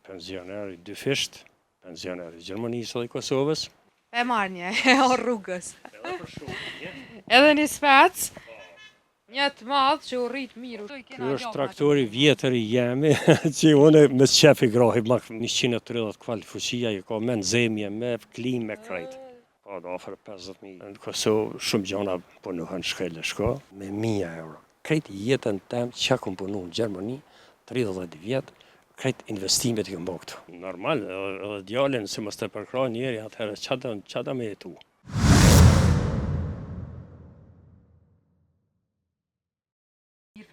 pensioner i dy fisht, pensioner i Gjermanisë dhe i Kosovës. E marrë një, e o rrugës. Edhe për shumë, një. Edhe një spec, një të madhë që u rritë miru. Ky është traktori vjetër i jemi, që une me qef i grohi, ma 130 kval fuqia, i ka me nëzemje, me klim, me krejt. Po do ofër 50.000. Në Kosovë shumë gjona punohen shkele shko, me 1.000 euro. Krejt jetën tem që kom punu në Gjermani, 30 vjetë, krejt investimet i këmë këtu. Normal, edhe djallin, se mos të përkra njeri, atëherë qata me jetu.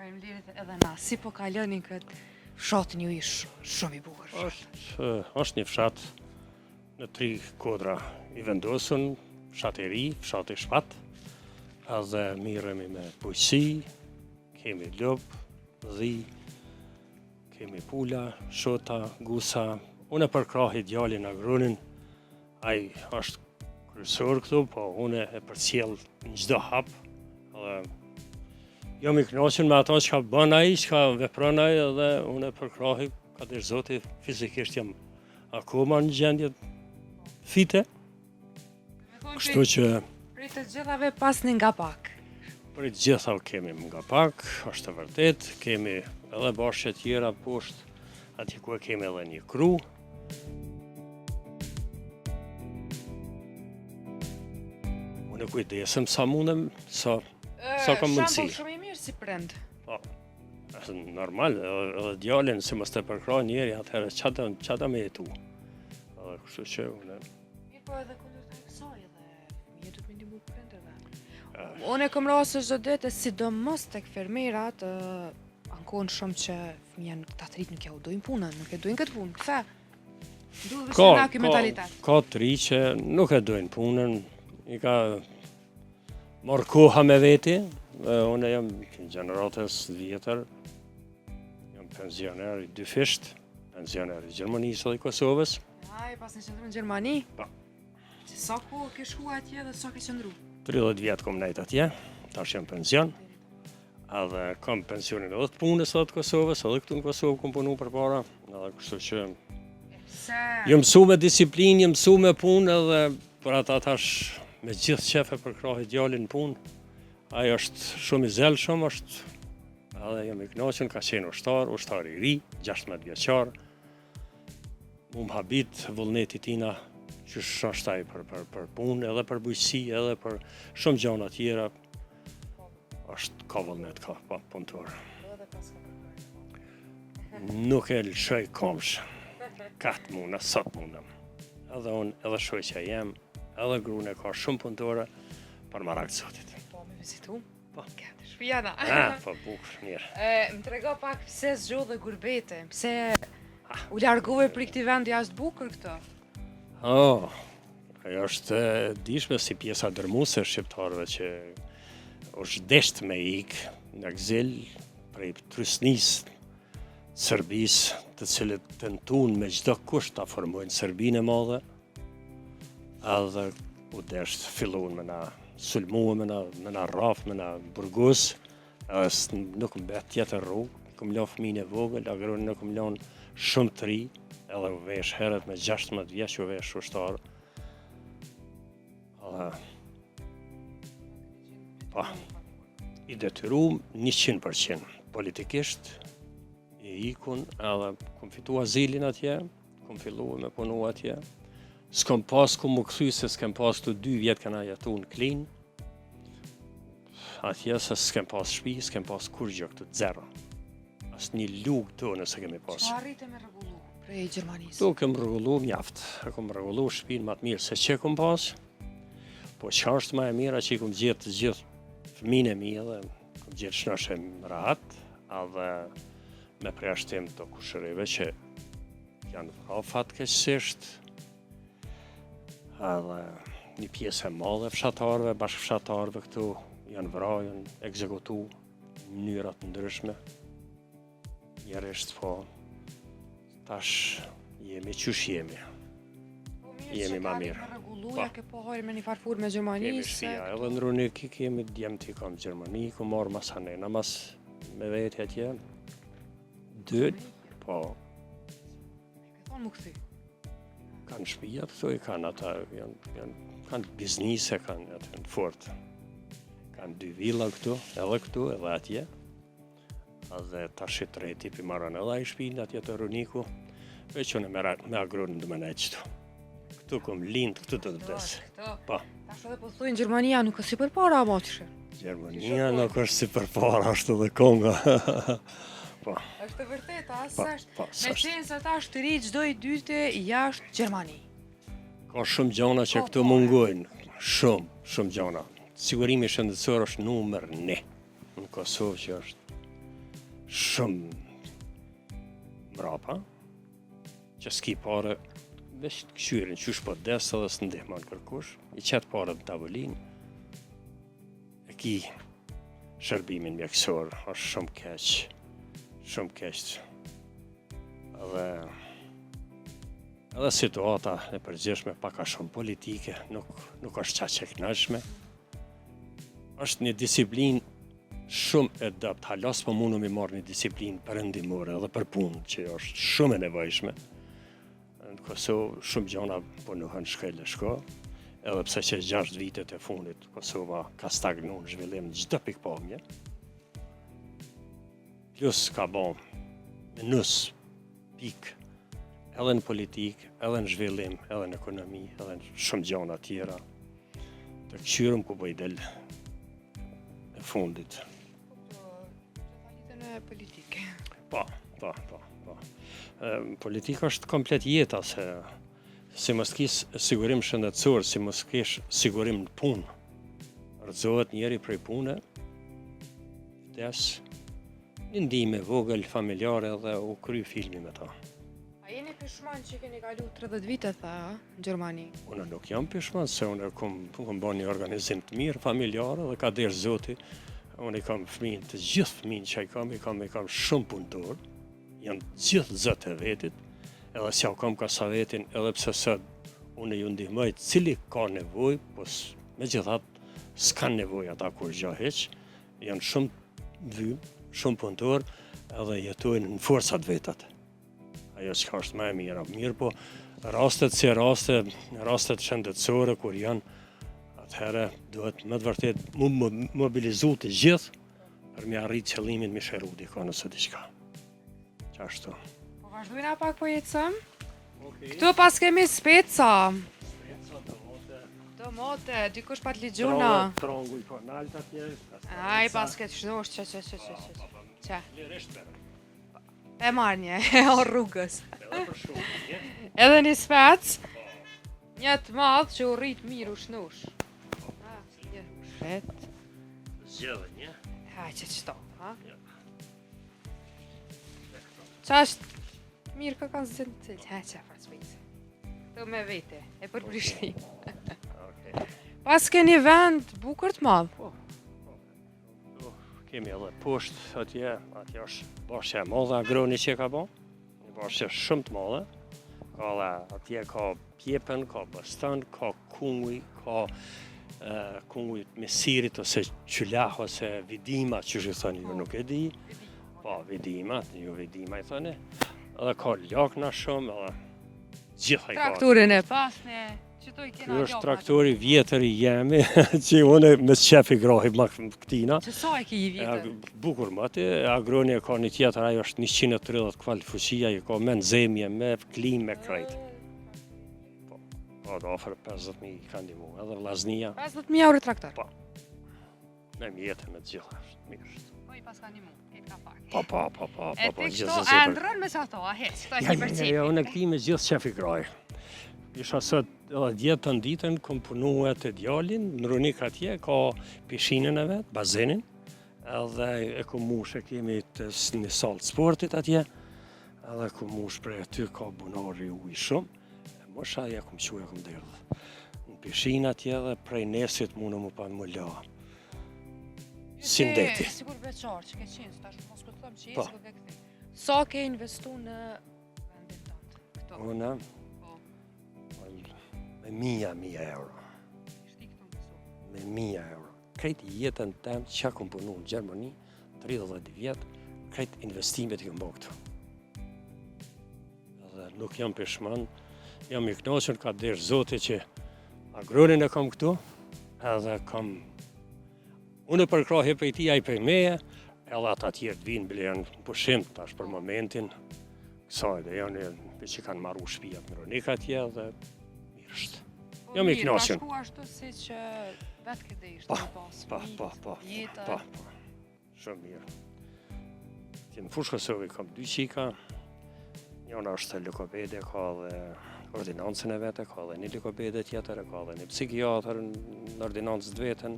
Faleminderit edhe na, si po kalonin këtë fshatin ju ish shumë i bukur. Është një fshat në 3 kodra i vendosën, fshat i ri, fshat i shpat, edhe miremi me bujqësi, kemi lop, dhi, kemi pula, shota, gusa. Une përkrahi djalin agronin, ai është kryesor këtu, po une e përcjell në çdo hap, edhe jam i kënaqur me ato që ka bën ai, që ka vepron ai, edhe unë përkrahi, katër zoti, fizikisht jam akoma në gjendje fite. Kështu që Prej të gjithave pasni nga pak. për të gjitha kemi nga pak, është e vërtet, kemi edhe bashkë tjera poshtë, aty ku kemi edhe një kru. Unë kujdesem sa mundem, sa kam mundësi. Shambull shumë i mirë si prind. Po, është normal, edhe djalin, se mos të përkra njeri, atëherë qata me jetu. Edhe kështu që unë... Mirë po edhe kundër të kësaj edhe fëmijët du të më ndihmu prindërve. Unë e kom rase çdo ditë, sidomos tek fermerat, ankon shumë që fëmija ta të rritë nuk ja u dojnë punën, nuk e dojnë këtë punë, këthe. Duhet vështë nga ky mentalitet. Ka të ri që nuk e dojnë punën, i ka marrë koha me veti, unë jam gjeneratës vjetër, jam pensioner i dy fisht, pensioner i Gjermanisë dhe i Kosovës. Ai, pas në qëndru në Gjermani? Po. Që sa ku ke shku atje dhe sa ke qëndru? 30 vjetë kom nejt atje, tash jam pension, edhe kam pensionin edhe të punës edhe të Kosovës, edhe këtu në Kosovë kom punu për para, edhe kështu që jam mësu me disiplinë, jam mësu me punë, edhe për ata tash me gjithë qefe për krahi djalin punë. Ai është shumë i zelshëm, është edhe jam i kënaqur, ka qenë ushtar i ri, 16 vjeçar. Mu më habit vullneti tina që është ai për punë, edhe për bujqësi, edhe për shumë gjëra tjera. Është ka vullnet, ka pa punëtor. Nuk e lëshoj komsh. Katë muna, sot mundam. Edhe unë, edhe shoqja jem, edhe grune ka shumë punëtore për marak të sotit. Po, me vizitu? Po. Këtë shpijana. Po, bukur, mirë. Më trego pak pse zgjodhe gurbete, pse u largove për këtij vendi jashtë bukur këto? Ajo është dishme si pjesa dërmuese shqiptarëve që është desht me ik në gzil prej Trysnisë, Serbisë, të cilët tentuan me çdo kusht ta formojnë Serbinë e madhe. Edhe u desht filluan me na sulmue, me na rraf, me na burgos, edhe nuk mbet tjetër rrugë, kom lënë fëmijën e vogël, agronin nuk kom lënë shumë të ri, edhe u vesh herët me 16 vjeç u vesh ushtar. Po, i detyruam 100%, politikisht, i ikun, edhe kom fitu azilin atje, kom fillu me punu atje. S'kom pas ku më kthy se s'kem pas të 2 vjetë këna jetu në Klin. Atje se s'kem pas shtëpi, s'kem pas kur gjë këtu, zero. As një lugë të nëse kemi pas. Çfarë arrite me rregullu prej Gjermanisë? Tu kem rregullu mjaft. E kom rregullu shtëpinë më të mirë se që kom pas. Po çfarë është më e mira që i kom gjetë të gjithë fëmijën e mi dhe kom gjetë shnëshe rahat, edhe me preashtim të kushërive që janë vrarë fatkeqësisht, edhe një pjesë e madhe fshatarëve, bashkëfshatarëve këtu janë vrarë, janë ekzekutu në mënyra të ndryshme. Njerëzit po tash jemi qysh jemi. Jemi ma mirë. Ja ke po hajrë me një farfur me Gjermanisë. Kemi shtëpia, edhe ndrunik kemi djemt i kam Gjermani, ku marrë mas hanena, mas me veti atje. 2, po. Tonë më këthy. Kanë shtëpia këtu, kanë ata, kanë biznise, kanë atë në fort. Kanë 2 villa këtu, edhe atje. Edhe tash i treti për marrën edhe ai shtëpinë atje të Runiku. Veç unë me agronën dhe me ne qëtu. Këtu kom lind, këtu të vdes. Po. Tash edhe po thujnë Gjermania nuk është si përpara apo që? Gjermania nuk është si përpara, është edhe Konga. Po. Është e vërtetë, Po, s'është. po, Me s'është. qenë se ta është të ri çdo i dytë jashtë Gjermani. Ka shumë gjona që këtu mungojnë. Shumë gjona. Sigurimi shëndetësor është numër 1 në Kosovë që është shumë mrapa, që s'ki pare, veç të këshyrin, qysh po desë edhe së ndihman kërkush, i qetë pare në tavolinë, e ki shërbimin mjekësor, është shumë keq. Edhe situata e përgjithshme pak a shumë politike, nuk është qaq e kënaqshme. Është një disiplinë shumë e dopt, halas po mundu mi marrë një disiplinë perëndimore edhe për punë që është shumë e nevojshme. Në Kosovë shumë gjona punohen shkel e shko, edhe pse që 6 vitet e fundit Kosova ka stagnu në zhvillim në çdo pikpamje. Plus ka bon minus pik edhe në politik, edhe në zhvillim, edhe në ekonomi, edhe në shumë gjona tjera. Të këshyrëm ku po i del e fundit. Jetën e politike. Po. Politika është komplet jeta, se si mos kish sigurim shëndetësor, si mos kish sigurim në punë, rrëzohet njeri prej pune, vdes, një ndihmë e vogël familjare dhe u kry filmi me ta. A jeni pishman që keni kalu 30 vite, tha, në Gjermani? Unë nuk jam pishman, se unë kom bën një organizim të mirë familjare dhe ka derë zoti. Unë i kam fëmijën, të gjithë fëmijën që i kam shumë punëtor, janë gjithë zëtë e vetit, edhe s'ja kam kasavetin, edhe pse sot unë ju ndihmoj cili ka nevojë, po megjithatë s'kan nevojë ata kur gjë heq, janë shumë vymë, shumë punëtor, edhe jetojnë në forcat vetat. Ajo që është më e mirë, po rastet si rastet shëndetësore kur janë, atëherë duhet më të vërtet mobilizu të gjithë për me arrit qëllimin me shëru diko nëse diçka. Qashtu. Po vazhdojna pak po jetësëm? Këtu pas kemi speca. Domote, dikush pat ligjuna. Trongu i konalt atje. Aj, pas këtë shnosh, që. Lirisht për. E marrë një, o rrugës. Edhe për shumë, një. Edhe një spec, një të madhë që u rritë mirë u shnush. Një shet. Zgjedhë një. Haj, që qëto, ha? Ja. Qa është mirë ka kanë zënë të cilë, haj, që farë specë. Të me vete, e për Prishtinë. Okay. Pas keni vend bukur të madhë. Kemi edhe poshtë atje është bashkë e madhe agroni që ka bon, një bashkë shumë të madhe, ka dhe atje ka pjepen, ka bastan, ka kunguj, ka kunguj me sirit ose qylah ose vidima që që thënë ju nuk e di, po vidimat, ju vidima i thënë, edhe ka lakna shumë, edhe gjitha i ka. Trakturin e pasne, që to i kena Ky është traktori vjetër i jemi, që unë me qef i grohi më këtina. Që sa e ki i vjetër? Bukur mëti, agroni ka një tjetër, ajo është 130 kval fuqia, i ka me nxemje, me klim, me krejt. Po, do ofër 50.000 i ka ndimu, edhe vllaznia. 50.000 euro traktor? Po. Ne mjetë me të gjitha, është mirë. Po i pas ka ndimu, e ka pak. Po, E ti kështu gjithsesi e për- ndrën me sa to, a hec, këto e Ja, si për ja, unë këti me gjithë qef i groj. Isha sot edhe djetën ditën, kom punue të djalin, në Runik atje, ka pishinën e vetë, bazenin, edhe e kom mush e kemi një salë sportit atje, edhe kom mush prej aty ka bunari uj shumë, e mosha ja kom quja kom derdhë. Në pishinë atje dhe prej nesit mune mu pa më la. Si ndeti. Sigur beqar që ke qenë, tash mos këtë thëmë që Po. jesë këtë këthi. Sa ke investu në vendin tëndë? Këto? Una, Po. me 1000 euro. Shti këto në Kosovë. Me 1000 euro. Krejt jetën tem që kom punu në Gjermani, 30 vjetë, krejt investimet i kom bo këtu. Edhe nuk jam peshman. Jam i kënaqur ka desh Zoti që agronin e kam këtu, edhe kam unë për krahje për ti, ai për meje, edhe ata tjerë të vinë bile janë pushim tash për momentin. Kësaj dhe janë që kanë marru shtëpia në Ronika atje dhe mirë është. Jam i kënaqur. Bashku ashtu si që vetë këtë ishte në pas. Pa. Shumë mirë. Që në fushë Kosovë kam 2 qika. Njëna është logopede, ka dhe ordinancën e vete, ka dhe një logopede tjetër, ka dhe një psikiatër në ordinancën të vetën.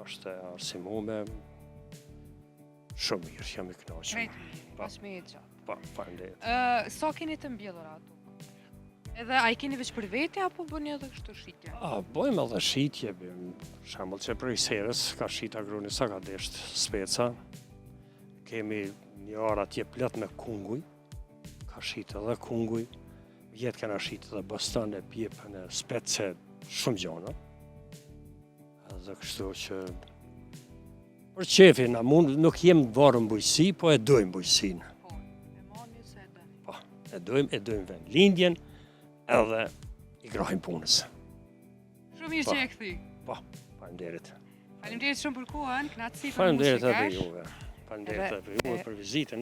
Është arsimume. Shumë mirë, jam i kënaqur. Krejt mirë, pas me e gjatë. Pa, faleminderit. Sa keni të mbjellur ato? Edhe a i keni veç për vete, apo bëni edhe kështu shitje? Bojmë edhe shitje, për shembull që për i serës ka shit agroni sa ka desht speca. Kemi një arë atje plot me kunguj, ka shit edhe kunguj. Vjetë kena shit edhe bostane, pjepën e spece, shumë gjona. Edhe kështu që për qefi, na mund nuk jem varë në bujësi, po e dojmë bujësinë. Po, e mani se e dëni. Po, e dojmë vend lindjen, edhe i grahim punës. Shumë mirë që e këthi. Po, faleminderit. Faleminderit shumë për kohën, knatësi për Faleminderit muzikash. edhe juve. Faleminderit edhe juve për vizitën.